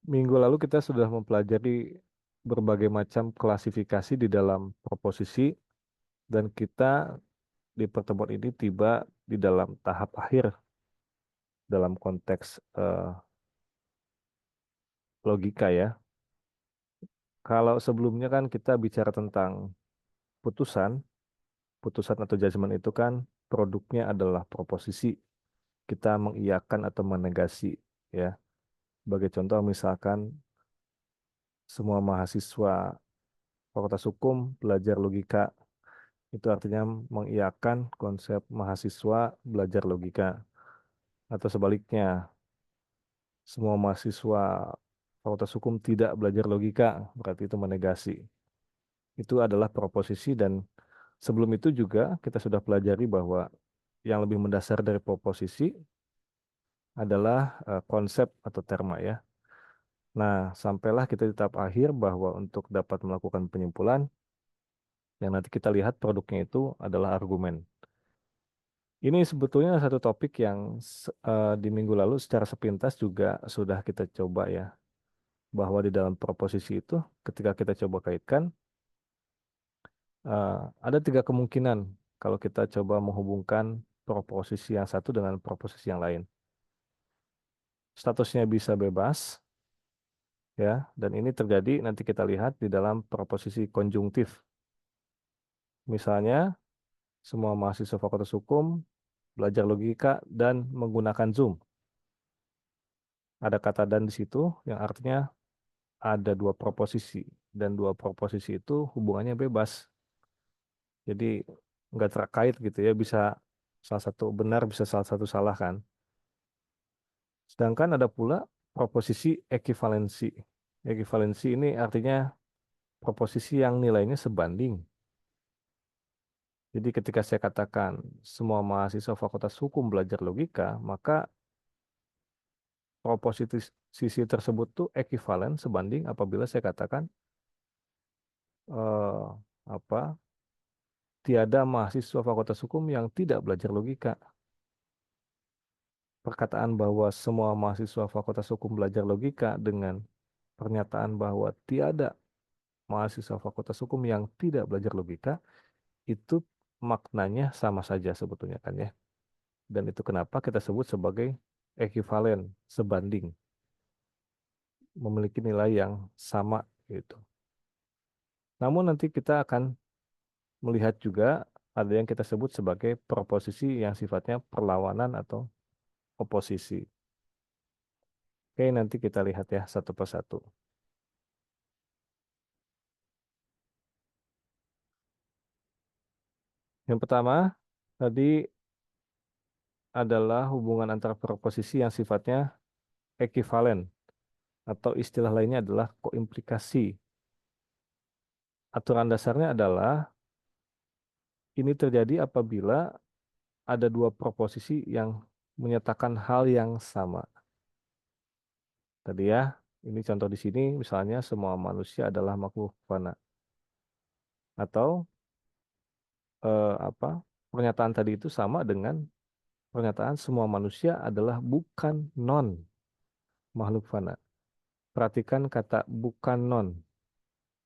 Minggu lalu kita sudah mempelajari berbagai macam klasifikasi di dalam proposisi dan kita di pertemuan ini tiba di dalam tahap akhir dalam konteks logika ya. Kalau sebelumnya kan kita bicara tentang putusan, putusan atau judgement itu kan produknya adalah proposisi. Kita mengiyakan atau menegasi ya. Sebagai contoh misalkan semua mahasiswa Fakultas Hukum belajar logika. Itu artinya mengiyakan konsep mahasiswa belajar logika. Atau sebaliknya, semua mahasiswa Fakultas Hukum tidak belajar logika, berarti itu menegasi. Itu adalah proposisi dan sebelum itu juga kita sudah pelajari bahwa yang lebih mendasar dari proposisi adalah konsep atau terma ya. Nah, sampailah kita di tahap akhir bahwa untuk dapat melakukan penyimpulan, yang nanti kita lihat produknya itu adalah argumen. Ini sebetulnya satu topik yang di minggu lalu secara sepintas juga sudah kita coba ya, bahwa di dalam proposisi itu ketika kita coba kaitkan, eh, ada tiga kemungkinan kalau kita coba menghubungkan proposisi yang satu dengan proposisi yang lain. Statusnya bisa bebas, ya, dan ini terjadi nanti kita lihat di dalam proposisi konjungtif. Misalnya, semua mahasiswa Fakultas Hukum belajar logika dan menggunakan Zoom. Ada kata dan di situ yang artinya ada dua proposisi dan dua proposisi itu hubungannya bebas. Jadi nggak terkait gitu ya, bisa salah satu benar, bisa salah satu salah kan. Sedangkan ada pula proposisi ekivalensi. Ekivalensi ini artinya proposisi yang nilainya sebanding. Jadi ketika saya katakan semua mahasiswa Fakultas Hukum belajar logika, maka proposisi tersebut tuh ekivalen sebanding apabila saya katakan eh, apa tiada mahasiswa Fakultas Hukum yang tidak belajar logika. Perkataan bahwa semua mahasiswa Fakultas Hukum belajar logika dengan pernyataan bahwa tiada mahasiswa Fakultas Hukum yang tidak belajar logika itu maknanya sama saja sebetulnya kan ya. Dan itu kenapa kita sebut sebagai ekivalen, sebanding, memiliki nilai yang sama gitu. Namun nanti kita akan melihat juga ada yang kita sebut sebagai proposisi yang sifatnya perlawanan atau oposisi. Oke, nanti kita lihat ya satu persatu. Yang pertama, tadi adalah hubungan antara proposisi yang sifatnya ekivalen atau istilah lainnya adalah koimplikasi. Aturan dasarnya adalah ini terjadi apabila ada dua proposisi yang menyatakan hal yang sama. Tadi ya, ini contoh di sini misalnya semua manusia adalah makhluk fana atau apa pernyataan tadi itu sama dengan pernyataan semua manusia adalah bukan non makhluk fana. Perhatikan kata bukan non.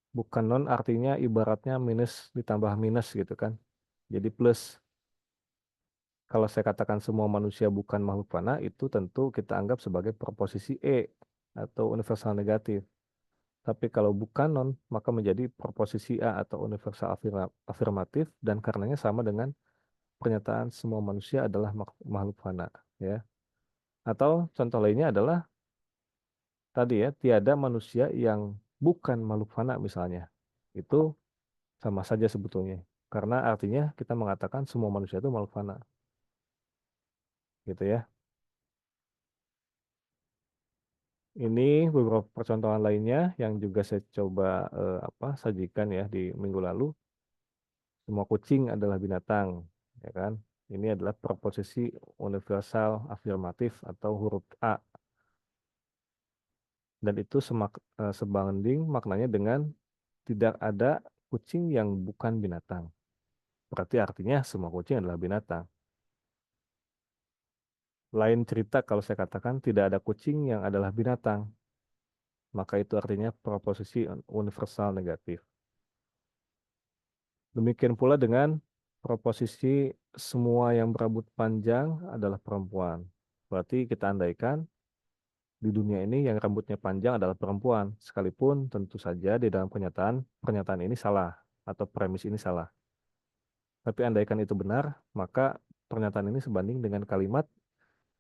Bukan non artinya ibaratnya minus ditambah minus gitu kan. Jadi plus. Kalau saya katakan semua manusia bukan makhluk fana, itu tentu kita anggap sebagai proposisi E atau universal negatif. Tapi kalau bukan non, maka menjadi proposisi A atau universal afirmatif dan karenanya sama dengan pernyataan semua manusia adalah makhluk fana. Ya. Atau contoh lainnya adalah tadi ya, tiada manusia yang bukan makhluk fana misalnya. Itu sama saja sebetulnya. Karena artinya kita mengatakan semua manusia itu makhluk fana. Gitu ya. Ini beberapa percontohan lainnya yang juga saya coba sajikan ya di minggu lalu. Semua kucing adalah binatang, ya kan? Ini adalah proposisi universal afirmatif atau huruf A dan itu sebanding maknanya dengan tidak ada kucing yang bukan binatang. Berarti artinya semua kucing adalah binatang. Lain cerita kalau saya katakan tidak ada kucing yang adalah binatang. maka itu artinya proposisi universal negatif. Demikian pula dengan proposisi semua yang berambut panjang adalah perempuan. Berarti kita andaikan di dunia ini yang rambutnya panjang adalah perempuan, sekalipun tentu saja di dalam pernyataan ini salah atau premis ini salah. Tapi andaikan itu benar, maka pernyataan ini sebanding dengan kalimat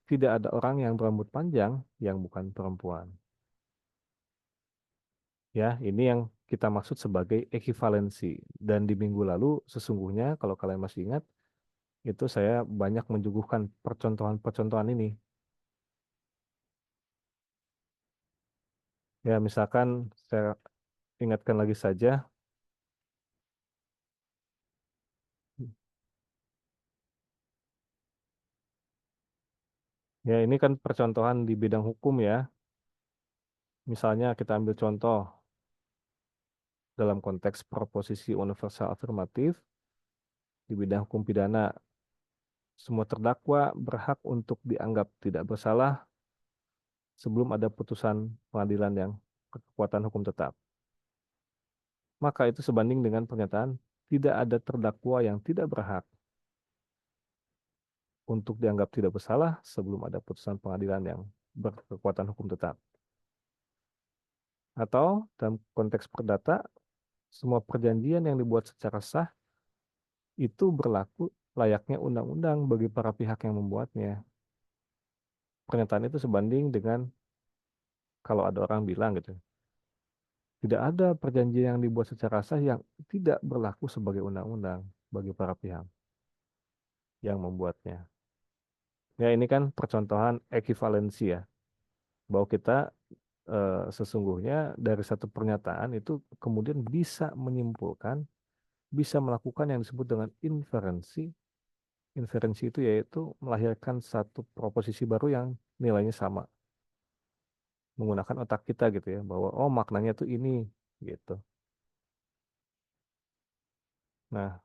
tidak ada orang yang berambut panjang yang bukan perempuan. Ya, ini yang kita maksud sebagai ekivalensi. Dan di minggu lalu sesungguhnya kalau kalian masih ingat, itu saya banyak menjuguhkan percontohan-percontohan ini. Ya, misalkan saya ingatkan lagi saja, ya ini kan percontohan di bidang hukum ya. Misalnya kita ambil contoh dalam konteks proposisi universal afirmatif di bidang hukum pidana. Semua terdakwa berhak untuk dianggap tidak bersalah sebelum ada putusan pengadilan yang berkekuatan hukum tetap. Maka itu sebanding dengan pernyataan tidak ada terdakwa yang tidak berhak untuk dianggap tidak bersalah sebelum ada putusan pengadilan yang berkekuatan hukum tetap. Atau dalam konteks perdata, semua perjanjian yang dibuat secara sah itu berlaku layaknya undang-undang bagi para pihak yang membuatnya. Pernyataan itu sebanding dengan kalau ada orang bilang gitu, tidak ada perjanjian yang dibuat secara sah yang tidak berlaku sebagai undang-undang bagi para pihak yang membuatnya. Ya, ini kan percontohan ekivalensi ya, bahwa kita sesungguhnya dari satu pernyataan itu kemudian bisa menyimpulkan, bisa melakukan yang disebut dengan inferensi. Inferensi itu yaitu melahirkan satu proposisi baru yang nilainya sama, menggunakan otak kita gitu ya, bahwa oh maknanya tuh ini gitu. Nah,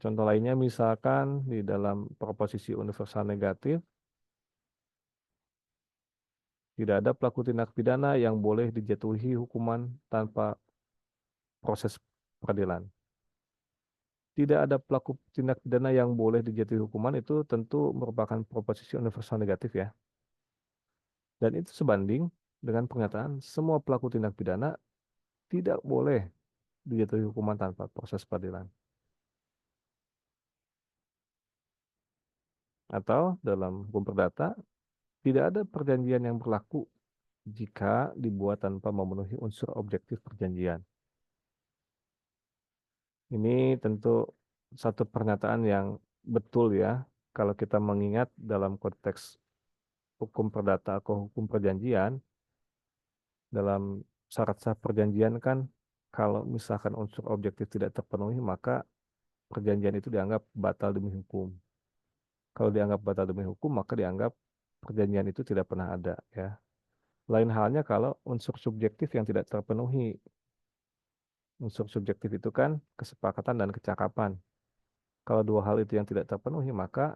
contoh lainnya misalkan di dalam proposisi universal negatif, tidak ada pelaku tindak pidana yang boleh dijatuhi hukuman tanpa proses peradilan. Tidak ada pelaku tindak pidana yang boleh dijatuhi hukuman itu tentu merupakan proposisi universal negatif ya. Dan itu sebanding dengan pernyataan semua pelaku tindak pidana tidak boleh dijatuhi hukuman tanpa proses peradilan. Atau dalam hukum perdata, tidak ada perjanjian yang berlaku jika dibuat tanpa memenuhi unsur objektif perjanjian. Ini tentu satu pernyataan yang betul ya, kalau kita mengingat dalam konteks hukum perdata atau hukum perjanjian, dalam syarat sah perjanjian kan, kalau misalkan unsur objektif tidak terpenuhi, maka perjanjian itu dianggap batal demi hukum. Kalau dianggap batal demi hukum, maka dianggap perjanjian itu tidak pernah ada ya. Lain halnya kalau unsur subjektif yang tidak terpenuhi. Unsur subjektif itu kan kesepakatan dan kecakapan. Kalau dua hal itu yang tidak terpenuhi, maka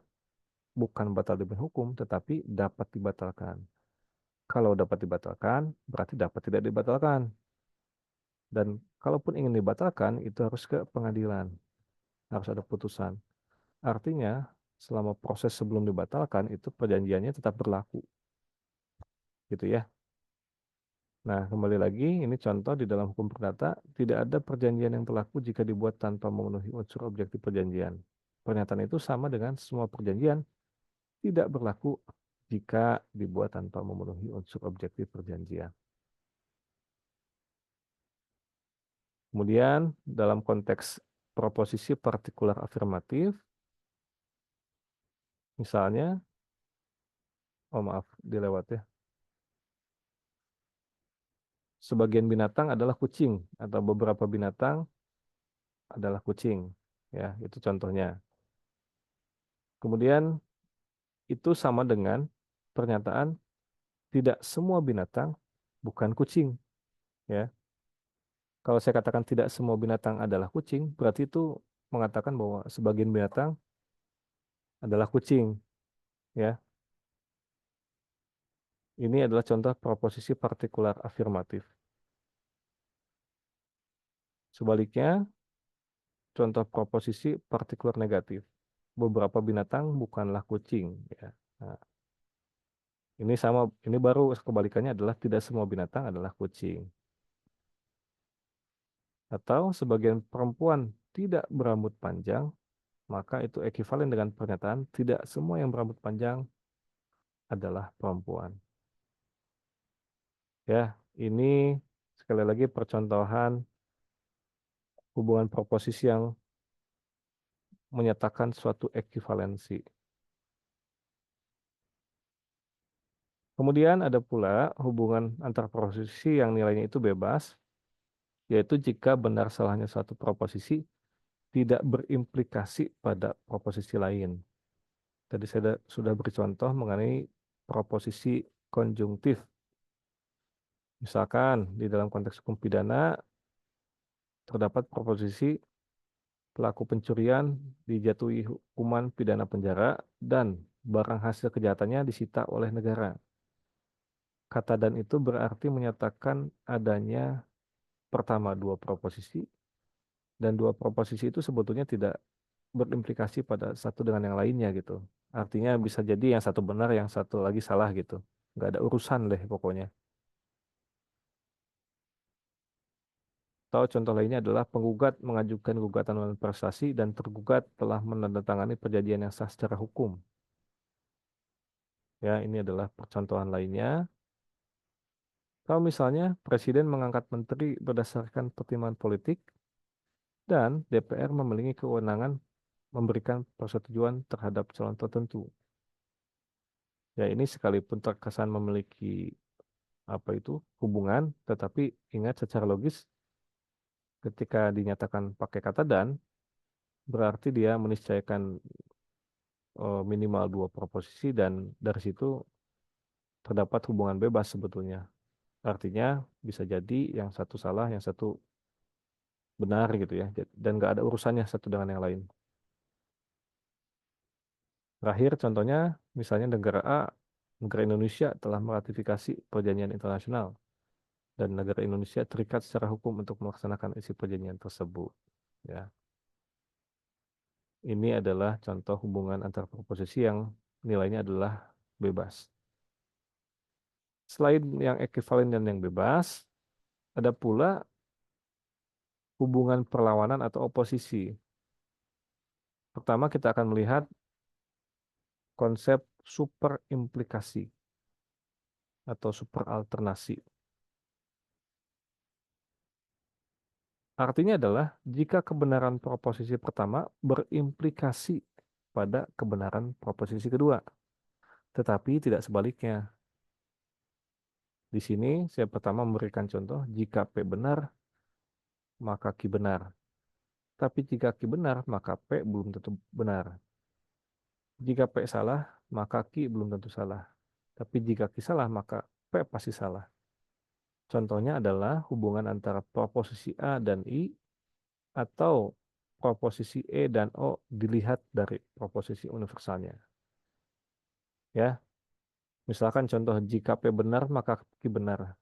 bukan batal demi hukum, tetapi dapat dibatalkan. Kalau dapat dibatalkan, berarti dapat tidak dibatalkan. Dan kalaupun ingin dibatalkan, itu harus ke pengadilan. Harus ada putusan. Artinya, selama proses sebelum dibatalkan, itu perjanjiannya tetap berlaku. Gitu ya. Nah, kembali lagi, ini contoh di dalam hukum perdata, tidak ada perjanjian yang berlaku jika dibuat tanpa memenuhi unsur objektif perjanjian. Pernyataan itu sama dengan semua perjanjian tidak berlaku jika dibuat tanpa memenuhi unsur objektif perjanjian. Kemudian, dalam konteks proposisi partikular afirmatif, misalnya, oh maaf, dilewat ya, sebagian binatang adalah kucing atau beberapa binatang adalah kucing. Ya, itu contohnya. Kemudian itu sama dengan pernyataan tidak semua binatang bukan kucing. Ya, kalau saya katakan tidak semua binatang adalah kucing, berarti itu mengatakan bahwa sebagian binatang adalah kucing. Ya, Ini adalah contoh proposisi partikular afirmatif. Sebaliknya, contoh proposisi partikular negatif. Beberapa binatang bukanlah kucing. Ya. Nah, ini sama, ini baru kebalikannya adalah tidak semua binatang adalah kucing. Atau sebagian perempuan tidak berambut panjang, maka itu ekivalen dengan pernyataan tidak semua yang berambut panjang adalah perempuan. Ya, ini sekali lagi percontohan hubungan proposisi yang menyatakan suatu ekivalensi. Kemudian ada pula hubungan antar proposisi yang nilainya itu bebas, yaitu jika benar salahnya suatu proposisi tidak berimplikasi pada proposisi lain. Tadi saya sudah beri contoh mengenai proposisi konjungtif. Misalkan di dalam konteks hukum pidana terdapat proposisi pelaku pencurian dijatuhi hukuman pidana penjara dan barang hasil kejahatannya disita oleh negara. Kata dan itu berarti menyatakan adanya pertama dua proposisi dan dua proposisi itu sebetulnya tidak berimplikasi pada satu dengan yang lainnya gitu. Artinya bisa jadi yang satu benar, yang satu lagi salah gitu. Nggak ada urusan deh pokoknya. Atau contoh lainnya adalah penggugat mengajukan gugatan non prestasi dan tergugat telah menandatangani perjanjian yang sah secara hukum. Ya, ini adalah percontohan lainnya. Kalau misalnya presiden mengangkat menteri berdasarkan pertimbangan politik dan DPR memiliki kewenangan memberikan persetujuan terhadap calon tertentu. Ya, ini sekalipun terkesan memiliki apa itu hubungan, tetapi ingat secara logis ketika dinyatakan pakai kata dan berarti dia meniscayakan minimal dua proposisi dan dari situ terdapat hubungan bebas sebetulnya. Artinya bisa jadi yang satu salah, yang satu benar gitu ya, dan nggak ada urusannya satu dengan yang lain. Terakhir contohnya misalnya negara A, negara Indonesia telah meratifikasi perjanjian internasional dan negara Indonesia terikat secara hukum untuk melaksanakan isi perjanjian tersebut. Ya, ini adalah contoh hubungan antar proposisi yang nilainya adalah bebas. Selain yang ekivalen dan yang bebas, ada pula hubungan perlawanan atau oposisi. Pertama, kita akan melihat konsep superimplikasi atau superalternasi. Artinya adalah jika kebenaran proposisi pertama berimplikasi pada kebenaran proposisi kedua, tetapi tidak sebaliknya. Di sini saya pertama memberikan contoh jika P benar, maka Q benar. Tapi jika Q benar, maka P belum tentu benar. Jika P salah, maka Q belum tentu salah. Tapi jika Q salah, maka P pasti salah. Contohnya adalah hubungan antara proposisi A dan I atau proposisi E dan O dilihat dari proposisi universalnya. Ya, misalkan contoh jika P benar maka Q benar.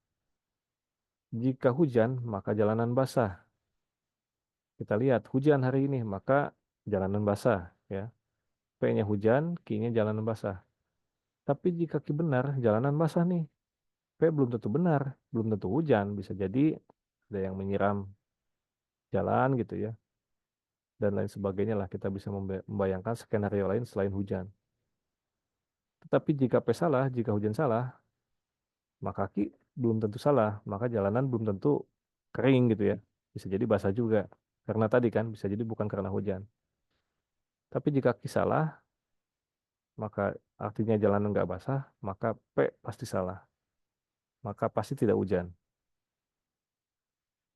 Jika hujan maka jalanan basah. Kita lihat hujan hari ini maka jalanan basah ya. P-nya hujan, Q-nya jalanan basah. Tapi jika Q benar jalanan basah nih. P belum tentu benar, belum tentu hujan, bisa jadi ada yang menyiram jalan gitu ya dan lain sebagainya lah kita bisa membayangkan skenario lain selain hujan. Tetapi jika P salah, jika hujan salah, maka Ki belum tentu salah, maka jalanan belum tentu kering gitu ya. Bisa jadi basah juga. Karena tadi kan bisa jadi bukan karena hujan. Tapi jika Ki salah, maka artinya jalanan nggak basah, maka P pasti salah. Maka pasti tidak hujan.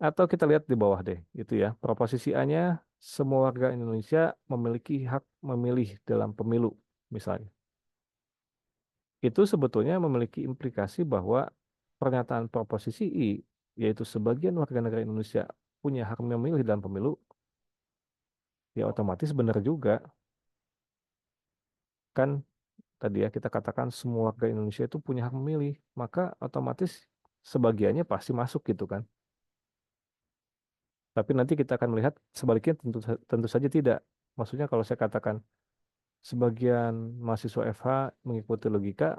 Atau kita lihat di bawah deh, itu ya. Proposisi A-nya, semua warga Indonesia memiliki hak memilih dalam pemilu, misalnya. Itu sebetulnya memiliki implikasi bahwa pernyataan proposisi I, yaitu sebagian warga negara Indonesia punya hak memilih dalam pemilu, ya otomatis benar juga. Kan tadi ya kita katakan semua warga Indonesia itu punya hak memilih, maka otomatis sebagiannya pasti masuk gitu kan. Tapi nanti kita akan melihat sebaliknya tentu tentu saja tidak. Maksudnya kalau saya katakan sebagian mahasiswa FH mengikuti logika,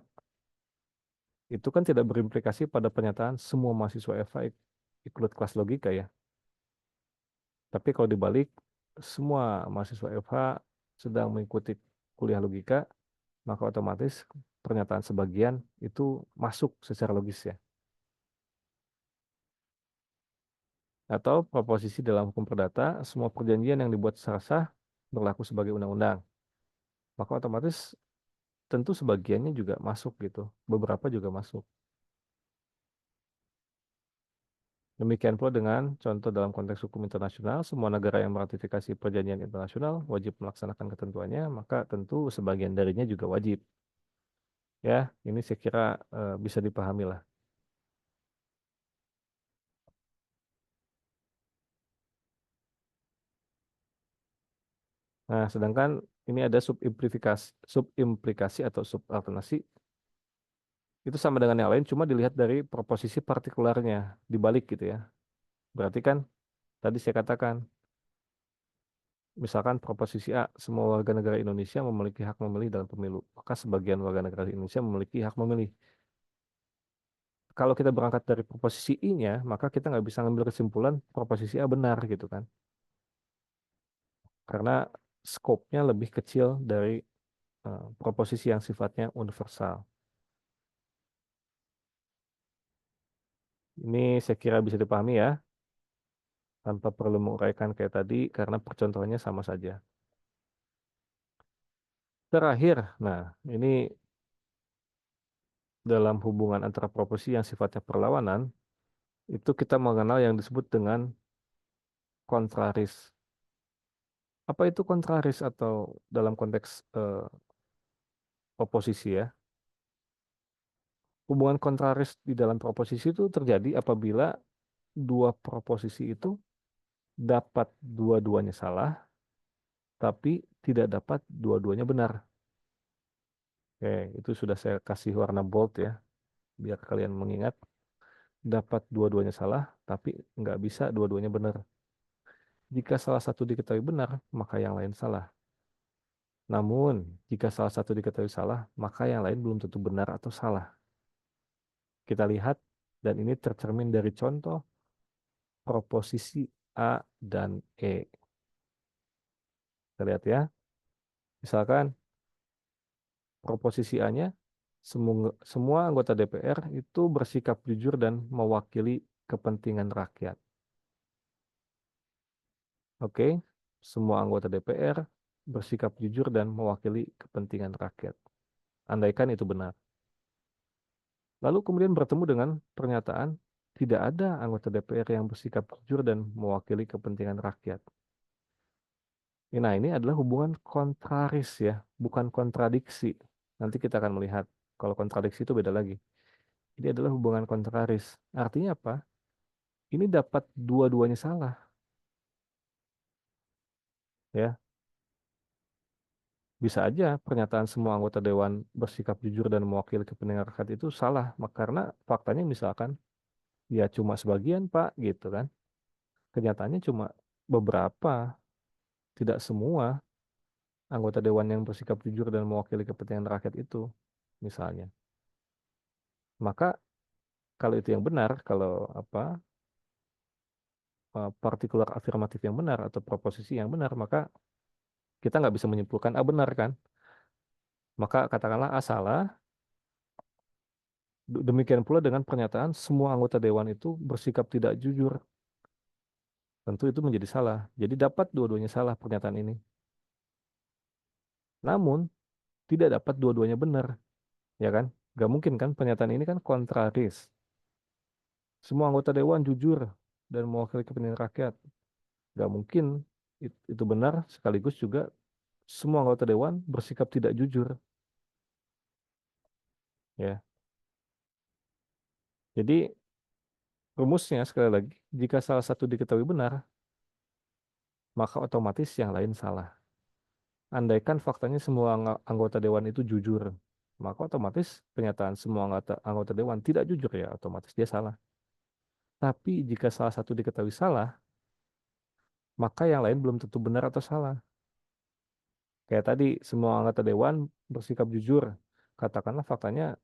itu kan tidak berimplikasi pada pernyataan semua mahasiswa FH ikut kelas logika ya. Tapi kalau dibalik, semua mahasiswa FH sedang mengikuti kuliah logika, maka otomatis pernyataan sebagian itu masuk secara logis ya. Atau proposisi dalam hukum perdata, semua perjanjian yang dibuat secara sah berlaku sebagai undang-undang. Maka otomatis tentu sebagiannya juga masuk gitu. Beberapa juga masuk. Demikian pula dengan contoh dalam konteks hukum internasional, semua negara yang meratifikasi perjanjian internasional wajib melaksanakan ketentuannya, maka tentu sebagian darinya juga wajib. Ya, ini saya kira bisa dipahami lah. Nah, sedangkan ini ada subimplikasi atau subalternasi, itu sama dengan yang lain, cuma dilihat dari proposisi partikularnya, dibalik gitu ya. Berarti kan, tadi saya katakan, misalkan proposisi A, semua warga negara Indonesia memiliki hak memilih dalam pemilu, maka sebagian warga negara Indonesia memiliki hak memilih. Kalau kita berangkat dari proposisi I-nya, maka kita nggak bisa ngambil kesimpulan proposisi A benar gitu kan. Karena skopnya lebih kecil dari proposisi yang sifatnya universal. Ini saya kira bisa dipahami ya, tanpa perlu menguraikan kayak tadi, karena percontohannya sama saja. Terakhir, nah ini dalam hubungan antara proposisi yang sifatnya perlawanan, itu kita mengenal yang disebut dengan kontraris. Apa itu kontraris atau dalam konteks oposisi ya? Hubungan kontraris di dalam proposisi itu terjadi apabila dua proposisi itu dapat dua-duanya salah, tapi tidak dapat dua-duanya benar. Oke, itu sudah saya kasih warna bold ya, biar kalian mengingat. Dapat dua-duanya salah, tapi nggak bisa dua-duanya benar. Jika salah satu diketahui benar, maka yang lain salah. Namun, jika salah satu diketahui salah, maka yang lain belum tentu benar atau salah. Kita lihat, dan ini tercermin dari contoh proposisi A dan E. Kita lihat ya, misalkan proposisi A-nya, semua anggota DPR itu bersikap jujur dan mewakili kepentingan rakyat. Oke, semua anggota DPR bersikap jujur dan mewakili kepentingan rakyat. Andaikan itu benar. Lalu kemudian bertemu dengan pernyataan tidak ada anggota DPR yang bersikap jujur dan mewakili kepentingan rakyat. Nah, ini adalah hubungan kontraris ya, bukan kontradiksi. Nanti kita akan melihat kalau kontradiksi itu beda lagi. Ini adalah hubungan kontraris. Artinya apa? Ini dapat dua-duanya salah, ya. Bisa aja pernyataan semua anggota dewan bersikap jujur dan mewakili kepentingan rakyat itu salah, karena faktanya misalkan ya cuma sebagian, Pak, gitu kan. Kenyataannya cuma beberapa, tidak semua anggota dewan yang bersikap jujur dan mewakili kepentingan rakyat itu, misalnya. Maka kalau itu yang benar, kalau apa partikular afirmatif yang benar atau proposisi yang benar, maka kita nggak bisa menyimpulkan A benar kan. Maka katakanlah A salah, demikian pula dengan pernyataan semua anggota dewan itu bersikap tidak jujur. Tentu itu menjadi salah. Jadi dapat dua-duanya salah pernyataan ini. Namun, tidak dapat dua-duanya benar. Ya kan? Nggak mungkin kan pernyataan ini kan kontraris. Semua anggota dewan jujur dan mewakili kepentingan rakyat. Nggak mungkin itu benar, sekaligus juga semua anggota dewan bersikap tidak jujur. Ya. Jadi, rumusnya sekali lagi, jika salah satu diketahui benar, maka otomatis yang lain salah. Andaikan faktanya semua anggota dewan itu jujur. maka otomatis pernyataan semua anggota dewan tidak jujur ya, otomatis dia salah. Tapi jika salah satu diketahui salah, maka yang lain belum tentu benar atau salah. Kayak tadi, semua anggota dewan bersikap jujur. Katakanlah faktanya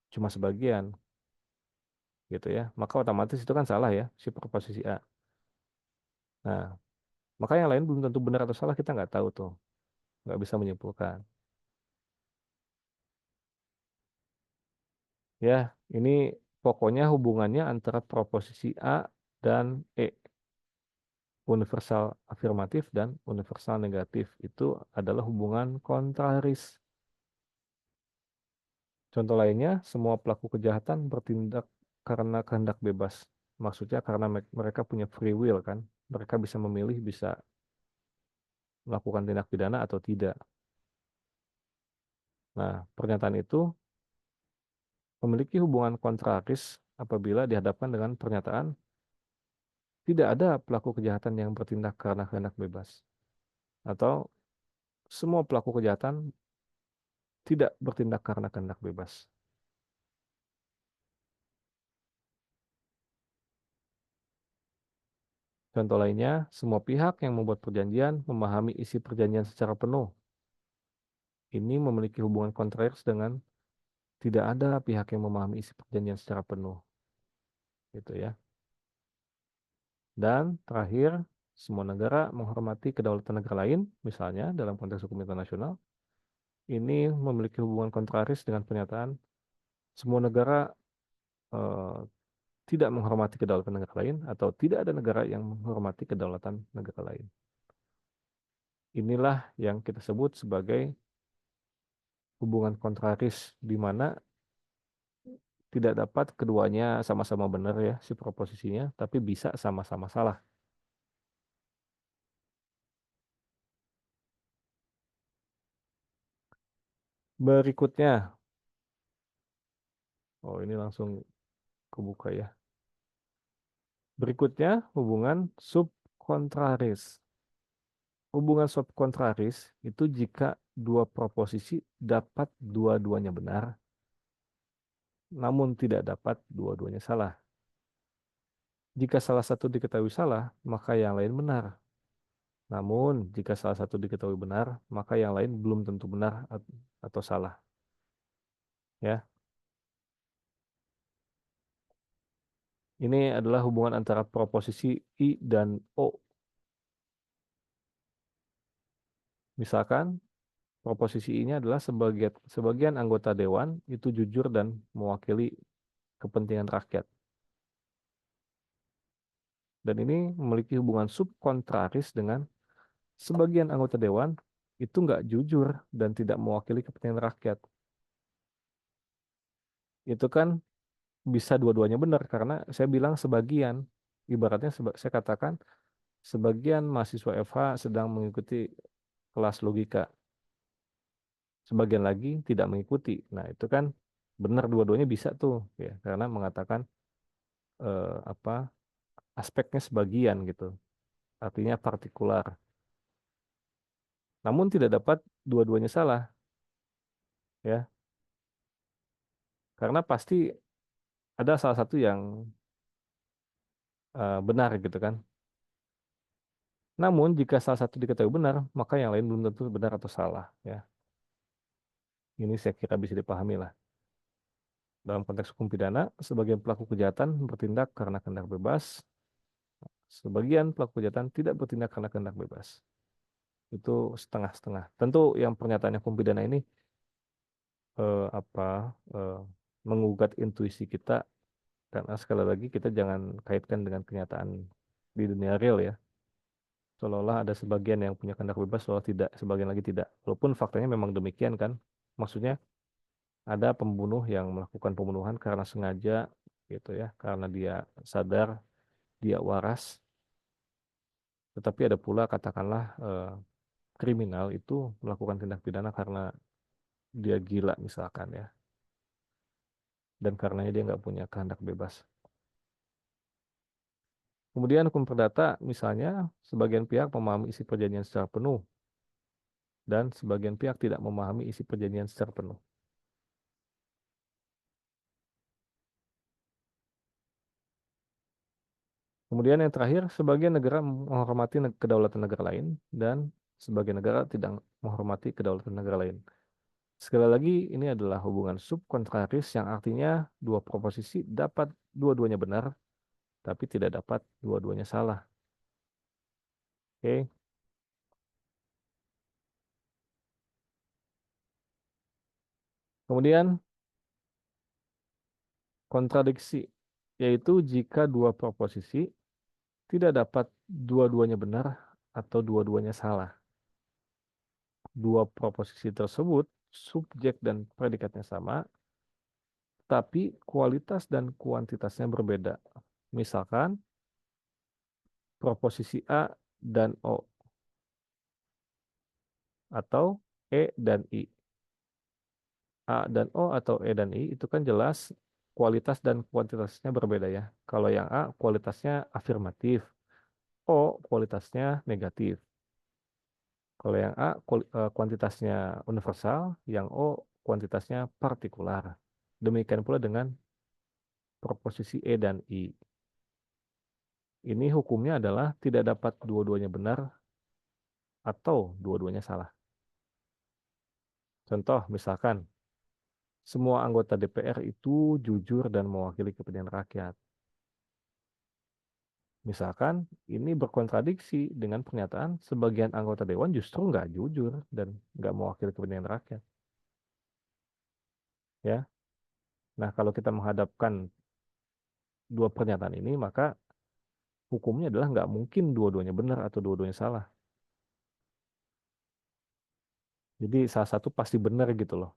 cuma sebagian, gitu ya. Maka otomatis itu kan salah ya, si proposisi A. Nah, maka yang lain belum tentu benar atau salah, kita nggak tahu tuh. Nggak bisa menyimpulkan. Ya, ini pokoknya hubungannya antara proposisi A dan E. Universal afirmatif dan universal negatif itu adalah hubungan kontraris. Contoh lainnya, semua pelaku kejahatan bertindak karena kehendak bebas. Maksudnya karena mereka punya free will kan. Mereka bisa memilih bisa melakukan tindak pidana atau tidak. Nah, pernyataan itu memiliki hubungan kontraris apabila dihadapkan dengan pernyataan tidak ada pelaku kejahatan yang bertindak karena kehendak bebas. Atau semua pelaku kejahatan tidak bertindak karena kehendak bebas. Contoh lainnya, semua pihak yang membuat perjanjian memahami isi perjanjian secara penuh. Ini memiliki hubungan kontras dengan tidak ada pihak yang memahami isi perjanjian secara penuh, gitu ya. Dan terakhir, semua negara menghormati kedaulatan negara lain, misalnya dalam konteks hukum internasional, ini memiliki hubungan kontraris dengan pernyataan semua negara eh, tidak menghormati kedaulatan negara lain atau tidak ada negara yang menghormati kedaulatan negara lain. Inilah yang kita sebut sebagai hubungan kontraris, di mana tidak dapat keduanya sama-sama benar ya si proposisinya, tapi bisa sama-sama salah. Berikutnya, oh ini langsung kebuka ya. Berikutnya, hubungan subkontraris. Hubungan subkontraris itu jika dua proposisi dapat dua-duanya benar, namun tidak dapat dua-duanya salah. Jika salah satu diketahui salah, maka yang lain benar. Namun, jika salah satu diketahui benar, maka yang lain belum tentu benar atau salah. Ya, ini adalah hubungan antara proposisi I dan O. Misalkan, proposisi ini adalah sebagian anggota dewan itu jujur dan mewakili kepentingan rakyat. Dan ini memiliki hubungan subkontraris dengan sebagian anggota dewan itu nggak jujur dan tidak mewakili kepentingan rakyat. Itu kan bisa dua-duanya benar karena saya bilang sebagian. Ibaratnya saya katakan sebagian mahasiswa FH sedang mengikuti kelas logika, sebagian lagi tidak mengikuti. Nah, itu kan benar dua-duanya bisa tuh ya karena mengatakan apa aspeknya sebagian gitu. Artinya partikular. Namun tidak dapat dua-duanya salah ya. Karena pasti ada salah satu yang benar gitu kan. Namun jika salah satu diketahui benar, maka yang lain belum tentu benar atau salah ya. Ini saya kira bisa dipahami lah. Dalam konteks hukum pidana, sebagian pelaku kejahatan bertindak karena kehendak bebas, sebagian pelaku kejahatan tidak bertindak karena kehendak bebas. Itu setengah-setengah. Tentu yang pernyataan hukum pidana ini apa eh, mengugat intuisi kita karena sekali lagi kita jangan kaitkan dengan kenyataan di dunia real ya. Seolah-olah ada sebagian yang punya kehendak bebas, seolah tidak, sebagian lagi tidak. Walaupun faktanya memang demikian kan. Maksudnya ada pembunuh yang melakukan pembunuhan karena sengaja gitu ya, karena dia sadar dia waras. Tetapi ada pula katakanlah kriminal itu melakukan tindak pidana karena dia gila misalkan ya, dan karenanya dia nggak punya kehendak bebas. Kemudian hukum perdata misalnya sebagian pihak memahami isi perjanjian secara penuh dan sebagian pihak tidak memahami isi perjanjian secara penuh. Kemudian yang terakhir, sebagian negara menghormati kedaulatan negara lain dan sebagian negara tidak menghormati kedaulatan negara lain. Sekali lagi, ini adalah hubungan subkontraris yang artinya dua proposisi dapat dua-duanya benar, tapi tidak dapat dua-duanya salah. Oke. Kemudian kontradiksi, yaitu jika dua proposisi tidak dapat dua-duanya benar atau dua-duanya salah. Dua proposisi tersebut, subjek dan predikatnya sama, tapi kualitas dan kuantitasnya berbeda. Misalkan, proposisi A dan O, atau E dan I. A dan O atau E dan I itu kan jelas kualitas dan kuantitasnya berbeda ya. Kalau yang A kualitasnya afirmatif, O kualitasnya negatif. Kalau yang A kuantitasnya universal, yang O kuantitasnya partikular. Demikian pula dengan proposisi E dan I. Ini hukumnya adalah tidak dapat dua-duanya benar atau dua-duanya salah. Contoh, misalkan, semua anggota DPR itu jujur dan mewakili kepentingan rakyat. Misalkan, ini berkontradiksi dengan pernyataan sebagian anggota dewan justru nggak jujur dan nggak mewakili kepentingan rakyat. Ya, nah kalau kita menghadapkan dua pernyataan ini, maka hukumnya adalah nggak mungkin dua-duanya benar atau dua-duanya salah. Jadi salah satu pasti benar gitu loh.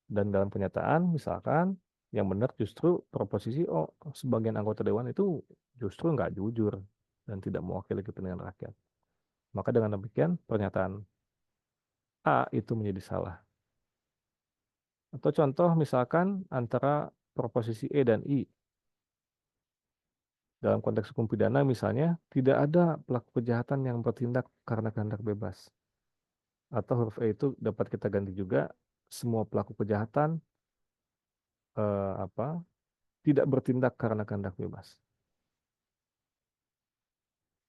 Dan dalam pernyataan, misalkan, yang benar justru proposisi, oh, sebagian anggota dewan itu justru nggak jujur dan tidak mewakili kepentingan rakyat. Maka dengan demikian, pernyataan A itu menjadi salah. Atau contoh misalkan antara proposisi E dan I. Dalam konteks hukum pidana misalnya, tidak ada pelaku kejahatan yang bertindak karena kehendak bebas. Atau huruf E itu dapat kita ganti juga, semua pelaku kejahatan apa tidak bertindak karena kehendak bebas.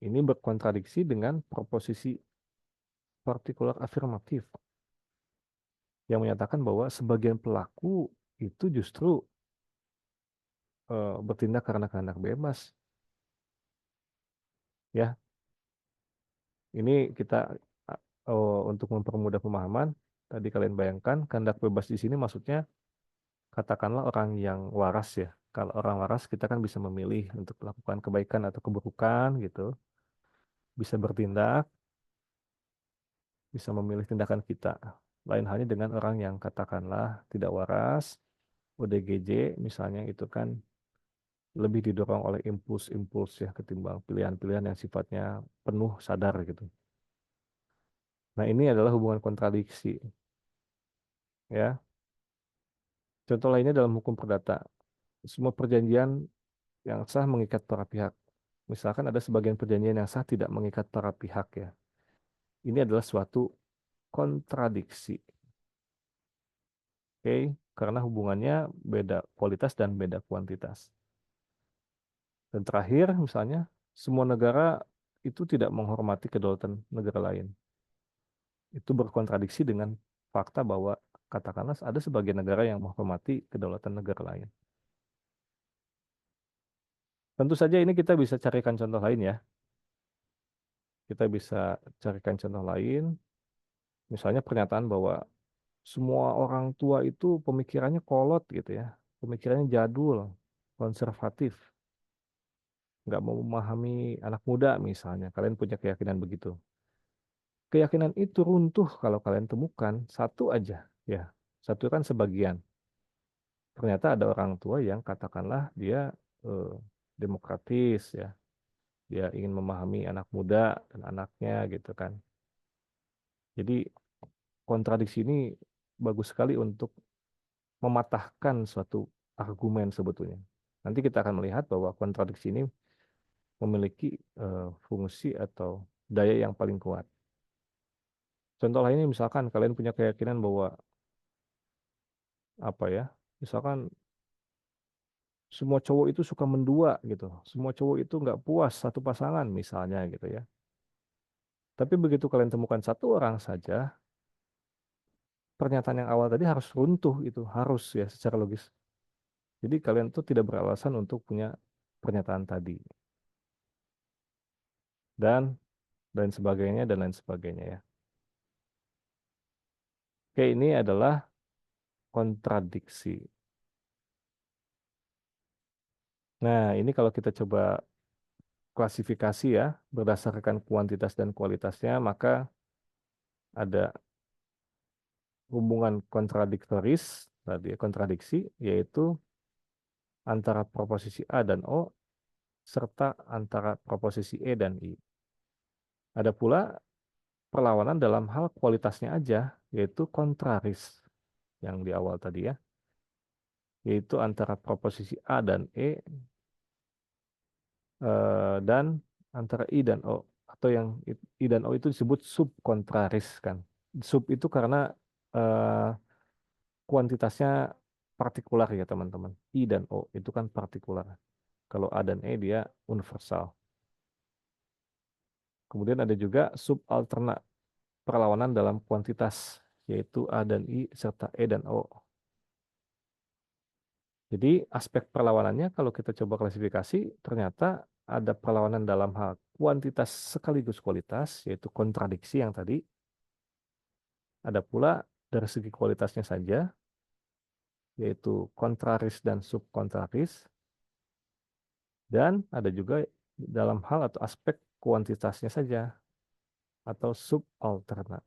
Ini berkontradiksi dengan proposisi partikular afirmatif yang menyatakan bahwa sebagian pelaku itu justru bertindak karena kehendak bebas. Ya, ini kita untuk mempermudah pemahaman, tadi kalian bayangkan kehendak bebas di sini maksudnya katakanlah orang yang waras ya. Kalau orang waras kita kan bisa memilih untuk melakukan kebaikan atau keburukan gitu, bisa bertindak, bisa memilih tindakan kita. Lain halnya dengan orang yang katakanlah tidak waras, ODGJ misalnya itu kan lebih didorong oleh impuls-impuls ya ketimbang pilihan-pilihan yang sifatnya penuh sadar gitu. Nah, ini adalah hubungan kontradiksi ya. Contoh lainnya dalam hukum perdata, semua perjanjian yang sah mengikat para pihak. Misalkan ada sebagian perjanjian yang sah tidak mengikat para pihak ya. Ini adalah suatu kontradiksi. Oke, karena hubungannya beda kualitas dan beda kuantitas. Dan terakhir, misalnya, semua negara itu tidak menghormati kedaulatan negara lain. Itu berkontradiksi dengan fakta bahwa katakanlah ada sebagian negara yang menghormati kedaulatan negara lain. Tentu saja ini kita bisa carikan contoh lain ya. Kita bisa carikan contoh lain, misalnya pernyataan bahwa semua orang tua itu pemikirannya kolot gitu ya, pemikirannya jadul, konservatif, nggak mau memahami anak muda misalnya. Kalian punya keyakinan begitu. Keyakinan itu runtuh kalau kalian temukan satu aja, ya. Satu kan sebagian. Ternyata ada orang tua yang katakanlah dia eh, demokratis ya, dia ingin memahami anak muda dan anaknya gitu kan. Jadi kontradiksi ini bagus sekali untuk mematahkan suatu argumen sebetulnya. Nanti kita akan melihat bahwa kontradiksi ini memiliki fungsi atau daya yang paling kuat. Contoh lainnya misalkan kalian punya keyakinan bahwa apa ya, misalkan semua cowok itu suka mendua gitu. Semua cowok itu nggak puas satu pasangan misalnya gitu ya. Tapi begitu kalian temukan satu orang saja, pernyataan yang awal tadi harus runtuh itu, harus ya secara logis. Jadi kalian tuh tidak beralasan untuk punya pernyataan tadi dan dan lain sebagainya ya. Oke, ini adalah kontradiksi. Nah, ini kalau kita coba klasifikasi ya, berdasarkan kuantitas dan kualitasnya, maka ada hubungan kontradiktoris, tadi ya, kontradiksi, yaitu antara proposisi A dan O, serta antara proposisi E dan I. Ada pula perlawanan dalam hal kualitasnya aja, yaitu kontraris yang di awal tadi ya, yaitu antara proposisi A dan E dan antara I dan O, atau yang I dan O itu disebut subkontraris kan. Sub itu karena eh, kuantitasnya partikular ya teman-teman. I dan O itu kan partikular. Kalau A dan E dia universal. Kemudian ada juga subalterna, perlawanan dalam kuantitas, yaitu A dan I serta E dan O. Jadi aspek perlawanannya kalau kita coba klasifikasi, ternyata ada perlawanan dalam hal kuantitas sekaligus kualitas, yaitu kontradiksi yang tadi. Ada pula dari segi kualitasnya saja, yaitu kontraris dan subkontraris. Dan ada juga dalam hal atau aspek kuantitasnya saja, atau subalternat.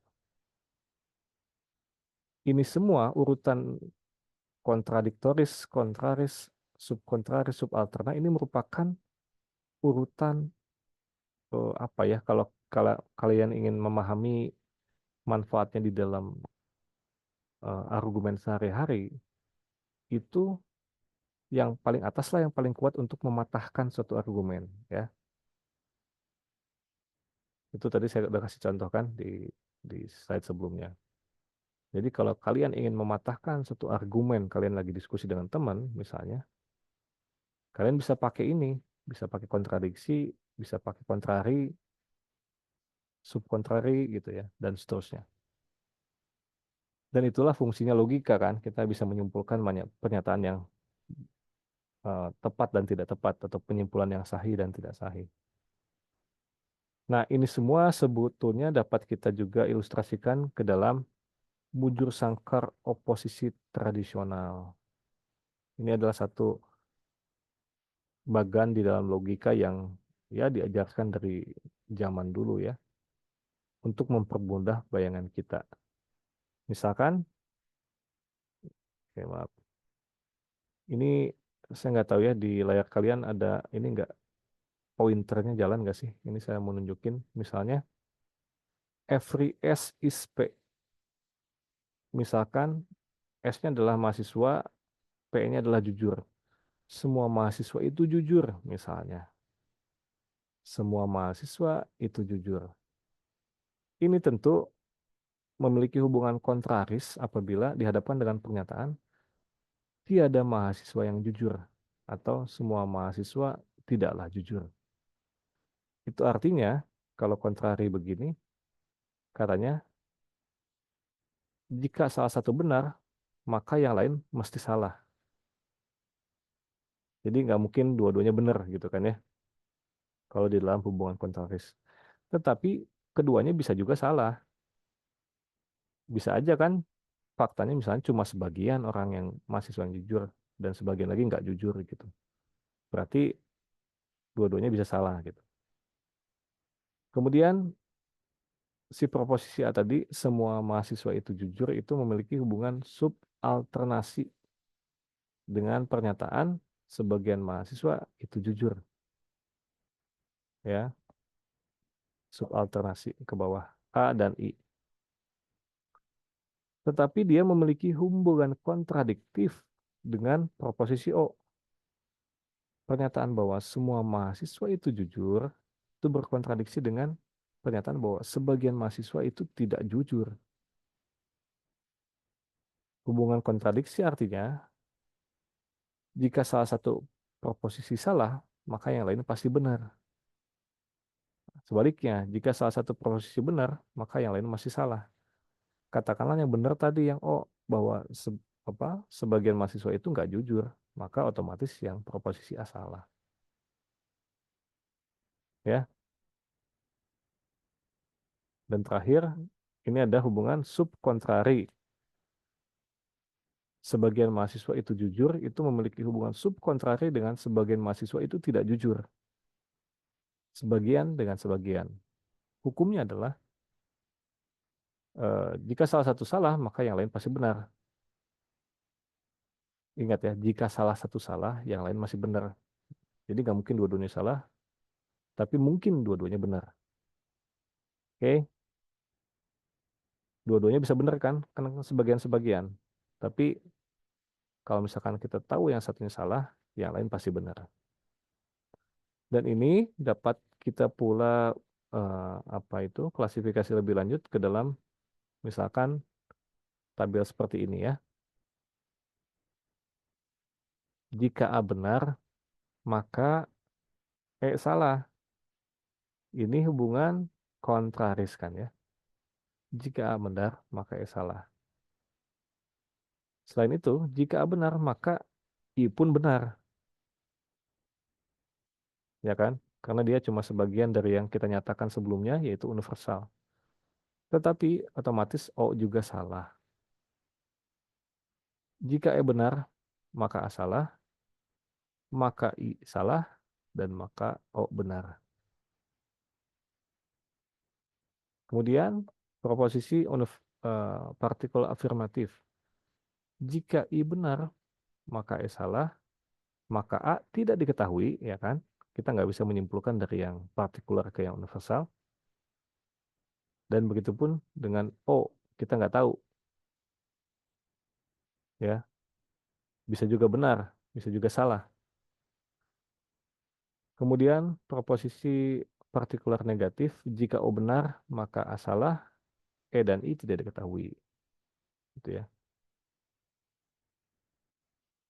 Ini semua urutan kontradiktoris, kontraris, subkontraris, subalternat ini merupakan urutan apa ya, kalau kalau kalian ingin memahami manfaatnya di dalam argumen sehari-hari, itu yang paling atas lah yang paling kuat untuk mematahkan suatu argumen ya. Itu tadi saya udah kasih contoh kan di slide sebelumnya. Jadi kalau kalian ingin mematahkan suatu argumen, kalian lagi diskusi dengan teman misalnya, kalian bisa pakai ini, bisa pakai kontradiksi, bisa pakai kontrari, subkontrari gitu ya, dan seterusnya. Dan itulah fungsinya logika kan, kita bisa menyimpulkan banyak pernyataan yang tepat dan tidak tepat, atau penyimpulan yang sahih dan tidak sahih. Nah, ini semua sebetulnya dapat kita juga ilustrasikan ke dalam bujur sangkar oposisi tradisional. Ini adalah satu bagan di dalam logika yang ya diajarkan dari zaman dulu ya, untuk mempermudah bayangan kita. Misalkan, maaf, ini saya nggak tahu ya di layar kalian ada ini nggak, pointernya jalan nggak sih? Ini saya mau nunjukin, misalnya every S is P. Misalkan S-nya adalah mahasiswa, P-nya adalah jujur. Semua mahasiswa itu jujur, misalnya. Semua mahasiswa itu jujur. Ini tentu memiliki hubungan kontraris apabila dihadapkan dengan pernyataan tiada mahasiswa yang jujur atau semua mahasiswa tidaklah jujur. Itu artinya kalau kontrari begini, katanya jika salah satu benar, maka yang lain mesti salah. Jadi nggak mungkin dua-duanya benar gitu kan ya, kalau di dalam hubungan kontraris. Tetapi keduanya bisa juga salah. Bisa aja kan faktanya misalnya cuma sebagian orang yang mahasiswa yang jujur dan sebagian lagi nggak jujur gitu. Berarti dua-duanya bisa salah gitu. Kemudian si proposisi A tadi, semua mahasiswa itu jujur, itu memiliki hubungan subalternasi dengan pernyataan sebagian mahasiswa itu jujur. Ya, subalternasi ke bawah A dan I. Tetapi dia memiliki hubungan kontradiktif dengan proposisi O. Pernyataan bahwa semua mahasiswa itu jujur itu berkontradiksi dengan pernyataan bahwa sebagian mahasiswa itu tidak jujur. Hubungan kontradiksi artinya jika salah satu proposisi salah, maka yang lain pasti benar. Sebaliknya, jika salah satu proposisi benar, maka yang lain masih salah. Katakanlah yang benar tadi yang bahwa sebagian mahasiswa itu nggak jujur, maka otomatis yang proposisi A salah. Ya. Dan terakhir, ini ada hubungan subkontrari. Sebagian mahasiswa itu jujur, itu memiliki hubungan subkontrari dengan sebagian mahasiswa itu tidak jujur. Sebagian dengan sebagian. Hukumnya adalah jika salah satu salah, maka yang lain pasti benar. Ingat ya, jika salah satu salah, yang lain masih benar. Jadi nggak mungkin dua-duanya salah, tapi mungkin dua-duanya benar. Oke, dua-duanya bisa benar kan? Karena sebagian-sebagian. Tapi kalau misalkan kita tahu yang satunya salah, yang lain pasti benar. Dan ini dapat kita pula klasifikasi lebih lanjut ke dalam misalkan tabel seperti ini ya. Jika A benar, maka E salah. Ini hubungan kontraris kan ya. Jika A benar, maka E salah. Selain itu, jika A benar, maka I pun benar. Ya kan? Karena dia cuma sebagian dari yang kita nyatakan sebelumnya, yaitu universal. Tetapi otomatis O juga salah. Jika E benar, maka A salah, maka I salah, dan maka O benar. Kemudian, proposisi partikel afirmatif. Jika I benar, maka E salah, maka A tidak diketahui, ya kan? Kita nggak bisa menyimpulkan dari yang partikular ke yang universal. Dan begitupun dengan O, kita nggak tahu, ya. Bisa juga benar, bisa juga salah. Kemudian proposisi partikular negatif, jika O benar, maka A salah, E dan I tidak diketahui. Gitu ya.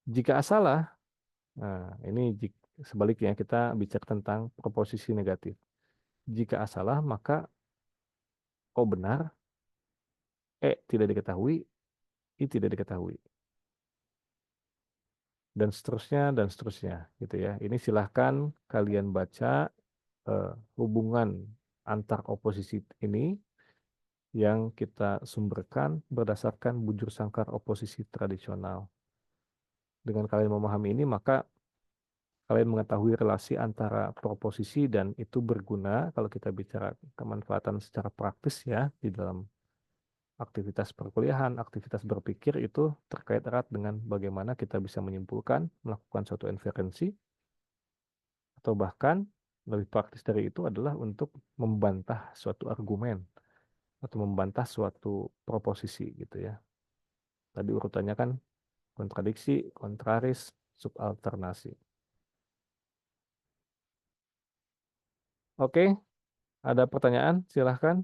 Jika A salah, nah ini sebaliknya kita bicara tentang proposisi negatif. Jika A salah, maka O benar, E tidak diketahui, I tidak diketahui. Dan seterusnya gitu ya. Ini silahkan kalian baca hubungan antar oposisi ini yang kita sumberkan berdasarkan bujur sangkar oposisi tradisional. Dengan kalian memahami ini, maka kalian mengetahui relasi antara proposisi dan itu berguna kalau kita bicara kemanfaatan secara praktis ya di dalam aktivitas perkuliahan, aktivitas berpikir itu terkait erat dengan bagaimana kita bisa menyimpulkan, melakukan suatu inferensi, atau bahkan lebih praktis dari itu adalah untuk membantah suatu argumen atau membantah suatu proposisi gitu ya. Tadi urutannya kan kontradiksi, kontraris, subalternasi. Oke, ada pertanyaan? Silahkan.